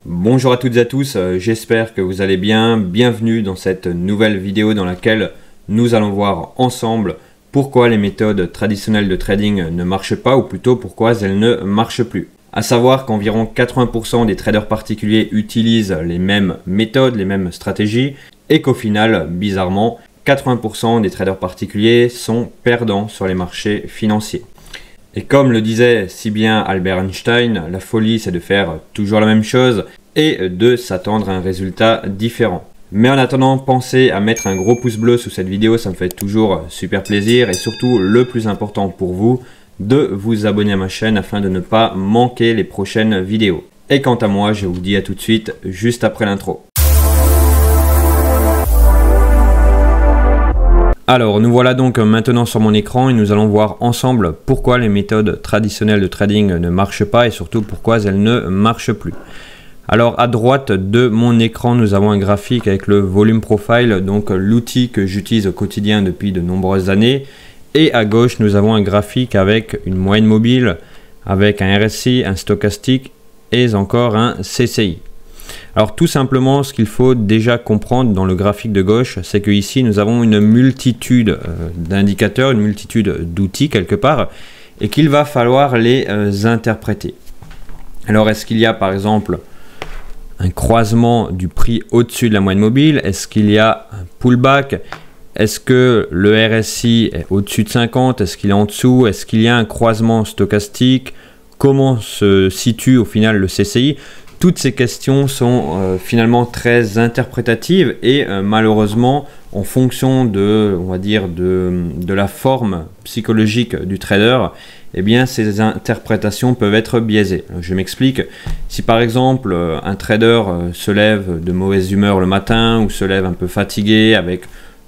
Bonjour à toutes et à tous, j'espère que vous allez bien. Bienvenue dans cette nouvelle vidéo dans laquelle nous allons voir ensemble pourquoi les méthodes traditionnelles de trading ne marchent pas, ou plutôt pourquoi elles ne marchent plus. À savoir qu'environ 80% des traders particuliers utilisent les mêmes méthodes, les mêmes stratégies, et qu'au final, bizarrement, 80% des traders particuliers sont perdants sur les marchés financiers. Et comme le disait si bien Albert Einstein, la folie c'est de faire toujours la même chose et de s'attendre à un résultat différent. Mais en attendant, pensez à mettre un gros pouce bleu sous cette vidéo, ça me fait toujours super plaisir. Et surtout, le plus important pour vous, de vous abonner à ma chaîne afin de ne pas manquer les prochaines vidéos. Et quant à moi, je vous dis à tout de suite, juste après l'intro. Alors, nous voilà donc maintenant sur mon écran et nous allons voir ensemble pourquoi les méthodes traditionnelles de trading ne marchent pas et surtout pourquoi elles ne marchent plus. Alors, à droite de mon écran, nous avons un graphique avec le volume profile, donc l'outil que j'utilise au quotidien depuis de nombreuses années. Et à gauche, nous avons un graphique avec une moyenne mobile, avec un RSI, un stochastique et encore un CCI. Alors tout simplement, ce qu'il faut déjà comprendre dans le graphique de gauche, c'est que ici nous avons une multitude d'indicateurs, une multitude d'outils quelque part, et qu'il va falloir les interpréter. Alors est-ce qu'il y a par exemple un croisement du prix au-dessus de la moyenne mobile? Est-ce qu'il y a un pullback? Est-ce que le RSI est au-dessus de 50? Est-ce qu'il est en dessous? Est-ce qu'il y a un croisement stochastique? Comment se situe au final le CCI? Toutes ces questions sont finalement très interprétatives et malheureusement, en fonction de, on va dire, de la forme psychologique du trader, eh bien, ces interprétations peuvent être biaisées. Je m'explique. Si par exemple, un trader se lève de mauvaise humeur le matin ou se lève un peu fatigué avec,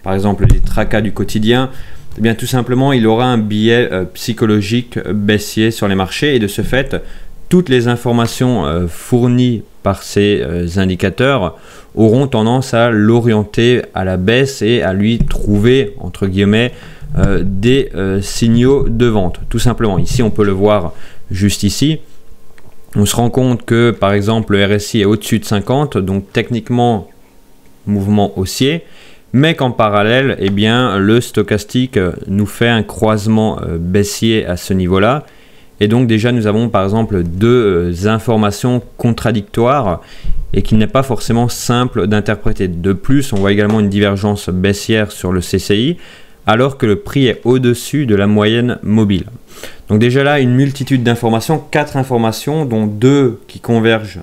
par exemple, les tracas du quotidien, eh bien, tout simplement, il aura un biais psychologique baissier sur les marchés et de ce fait, toutes les informations fournies par ces indicateurs auront tendance à l'orienter à la baisse et à lui trouver, entre guillemets, des signaux de vente. Tout simplement, ici on peut le voir juste ici. On se rend compte que par exemple le RSI est au-dessus de 50, donc techniquement mouvement haussier, mais qu'en parallèle, eh bien, le stochastique nous fait un croisement baissier à ce niveau-là. Et donc déjà nous avons par exemple deux informations contradictoires et qu'il n'est pas forcément simple d'interpréter. De plus, on voit également une divergence baissière sur le CCI alors que le prix est au-dessus de la moyenne mobile. Donc déjà là, une multitude d'informations, 4 informations dont 2 qui convergent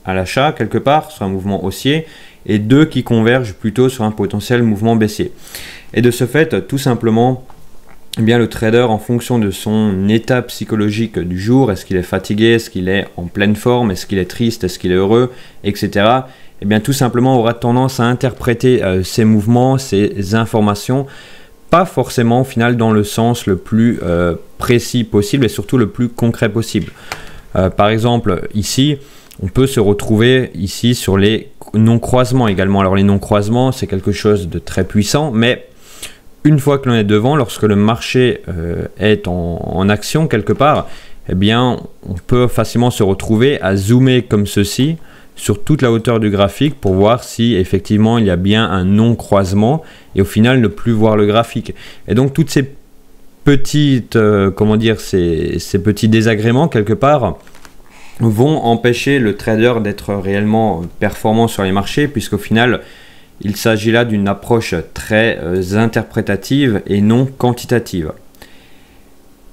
à l'achat quelque part sur un mouvement haussier et 2 qui convergent plutôt sur un potentiel mouvement baissier. Et de ce fait, tout simplement, eh bien, le trader, en fonction de son état psychologique du jour, est-ce qu'il est fatigué, est-ce qu'il est en pleine forme, est-ce qu'il est triste, est-ce qu'il est heureux, etc. Eh bien, tout simplement, aura tendance à interpréter ces mouvements, ces informations, pas forcément au final dans le sens le plus précis possible et surtout le plus concret possible. Par exemple, ici, on peut se retrouver ici sur les non-croisements également. Alors, les non-croisements, c'est quelque chose de très puissant, mais une fois que l'on est devant, lorsque le marché est en action quelque part, eh bien, on peut facilement se retrouver à zoomer comme ceci sur toute la hauteur du graphique pour voir si effectivement il y a bien un non-croisement et au final ne plus voir le graphique. Et donc toutes ces petites, comment dire, ces petits désagréments quelque part vont empêcher le trader d'être réellement performant sur les marchés puisqu'au final, il s'agit là d'une approche très interprétative et non quantitative.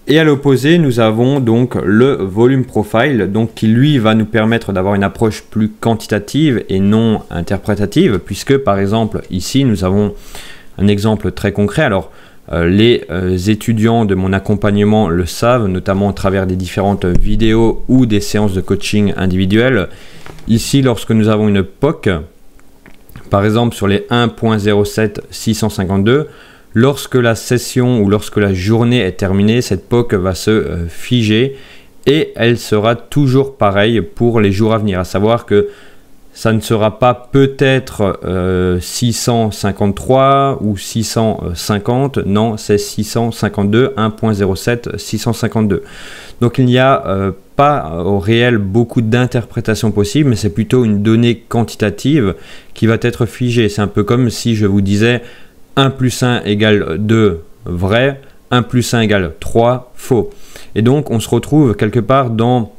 Et à l'opposé, nous avons donc le volume profile, donc qui lui va nous permettre d'avoir une approche plus quantitative et non interprétative, puisque par exemple ici nous avons un exemple très concret. Alors les étudiants de mon accompagnement le savent, notamment à travers des différentes vidéos ou des séances de coaching individuelles. Ici, lorsque nous avons une POC, par exemple sur les 1.07652, lorsque la session ou lorsque la journée est terminée, cette POC va se figer et elle sera toujours pareille pour les jours à venir. À savoir que ça ne sera pas peut-être 653 ou 650, non, c'est 652, 1.07, 652. Donc il n'y a pas au réel beaucoup d'interprétations possibles, mais c'est plutôt une donnée quantitative qui va être figée. C'est un peu comme si je vous disais 1 plus 1 égale 2 vrai, 1 plus 1 égale 3 faux. Et donc on se retrouve quelque part dans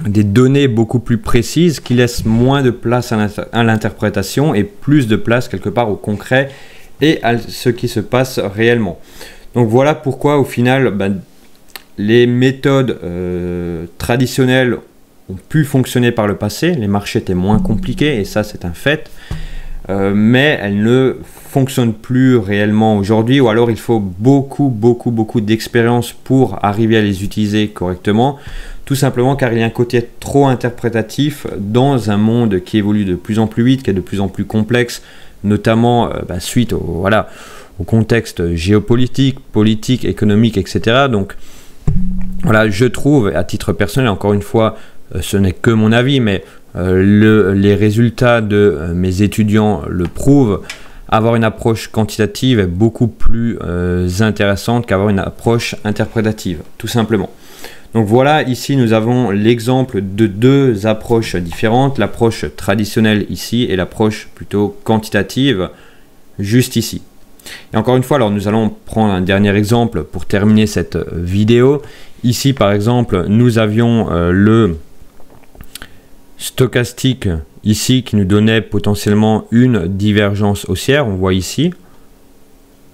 des données beaucoup plus précises qui laissent moins de place à l'interprétation et plus de place quelque part au concret et à ce qui se passe réellement. Donc voilà pourquoi au final les méthodes traditionnelles ont pu fonctionner par le passé, les marchés étaient moins compliqués et ça c'est un fait, mais elles ne fonctionnent plus réellement aujourd'hui, ou alors il faut beaucoup d'expérience pour arriver à les utiliser correctement. Tout simplement car il y a un côté trop interprétatif dans un monde qui évolue de plus en plus vite, qui est de plus en plus complexe, notamment suite au contexte géopolitique, politique, économique, etc. Donc voilà, je trouve à titre personnel, encore une fois, ce n'est que mon avis, mais les résultats de mes étudiants le prouvent, avoir une approche quantitative est beaucoup plus intéressante qu'avoir une approche interprétative, tout simplement. Donc voilà, ici nous avons l'exemple de deux approches différentes, l'approche traditionnelle ici et l'approche plutôt quantitative juste ici. Et encore une fois, alors nous allons prendre un dernier exemple pour terminer cette vidéo. Ici par exemple, nous avions le stochastique ici qui nous donnait potentiellement une divergence haussière, on voit ici,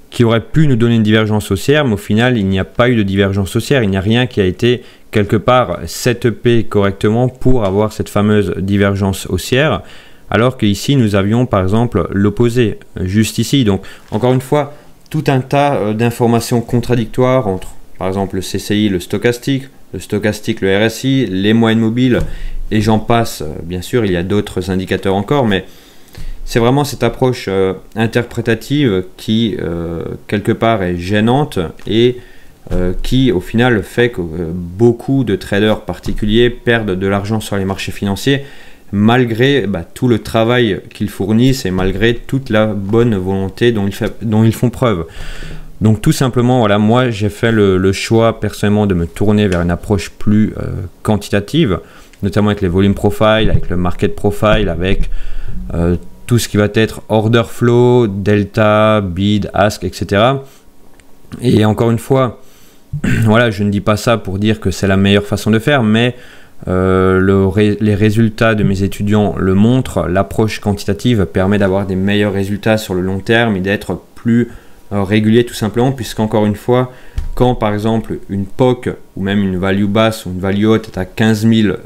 qui aurait pu nous donner une divergence haussière, mais au final, il n'y a pas eu de divergence haussière. Il n'y a rien qui a été quelque part setupé correctement pour avoir cette fameuse divergence haussière, alors qu'ici, nous avions par exemple l'opposé, juste ici. Donc, encore une fois, tout un tas d'informations contradictoires entre, par exemple, le CCI, le stochastique, le RSI, les moyennes mobiles, et j'en passe. Bien sûr, il y a d'autres indicateurs encore, mais c'est vraiment cette approche interprétative qui, quelque part, est gênante et qui, au final, fait que beaucoup de traders particuliers perdent de l'argent sur les marchés financiers malgré tout le travail qu'ils fournissent et malgré toute la bonne volonté dont ils font preuve. Donc tout simplement, voilà, moi j'ai fait le choix personnellement de me tourner vers une approche plus quantitative, notamment avec les volume profile, avec le market profile, avec tout ce qui va être order flow, delta, bid, ask, etc. Et encore une fois, voilà, je ne dis pas ça pour dire que c'est la meilleure façon de faire, mais les résultats de mes étudiants le montrent. L'approche quantitative permet d'avoir des meilleurs résultats sur le long terme et d'être plus régulier tout simplement, puisqu'encore une fois, quand par exemple une POC ou même une value basse ou une value haute est à 15 000,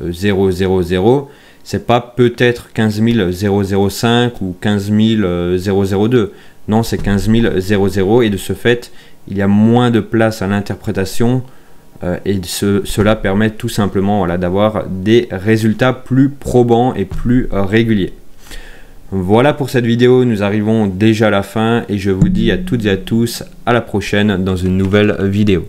c'est pas peut-être 15 005 ou 15 002, non, c'est 15 000 et de ce fait il y a moins de place à l'interprétation et cela permet tout simplement, voilà, d'avoir des résultats plus probants et plus réguliers. Voilà pour cette vidéo, nous arrivons déjà à la fin et je vous dis à toutes et à tous à la prochaine dans une nouvelle vidéo.